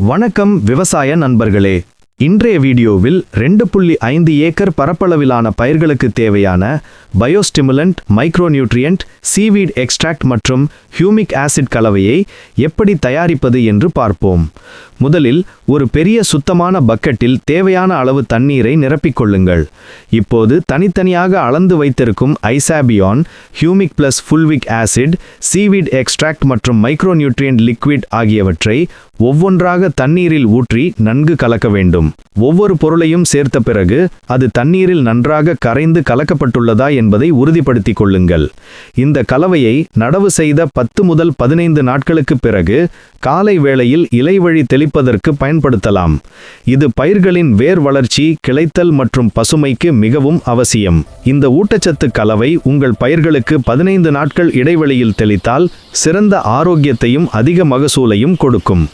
வணக்கம் விவசாய நண்பர்களே. இன்றைய வீடியோவில் 2.5 ஏக்கர் பரப்பளவிலான பயிர்களுக்கு தேவையான பயோஸ்டிமுலண்ட், மைக்ரோநியூட்ரியன்ட், சீவீட் எக்ஸ்ட்ராக்ட் மற்றும் ஹியூமிக் ஆசிட் கலவையை எப்படி தயாரிப்பது என்று பார்ப்போம். முதலில் ஒரு பெரிய சுத்தமான பக்கெட்டில் தேவையான அளவு தண்ணீரை நிரப்பிக்கொள்ளுங்கள். இப்போது தனித்தனியாக அளந்து வைத்திருக்கும் Isabion, humic plus fulvic acid, seaweed extract மற்றும் மைக்ரோநியூட்ரியன்ட் லிக்விட் ஆகியவற்றை ஒவ்வொன்றாக தண்ணீரில் ஊற்றி நன்கு கலக்க வேண்டும். ஒவ்வொரு பொருளையும் சேர்த்த பிறகு அது தண்ணீரில் நன்றாக கரைந்து கலக்கப்பட்டுள்ளதா என்பதை உறுதிப்படுத்திக் கொள்ளுங்கள். இந்த கலவையை நடவு செய்த 10 முதல் 15 நாட்களுக்கு பிறகு காலை வேளையில் இலைவழி தெளிப்பதற்கு பயன்படுத்தலாம். இது பயிர்களின் வேர் வளர்ச்சி, கிளைத்தல் மற்றும் பசுமைக்கு மிகவும் அவசியம். இந்த ஊட்டச்சத்து கலவை உங்கள் பயிர்களுக்கு 15 நாட்கள் இடைவெளியில் தெளித்தால் சிறந்த ஆரோக்கியத்தையும் அதிக மகசூலையும் கொடுக்கும்.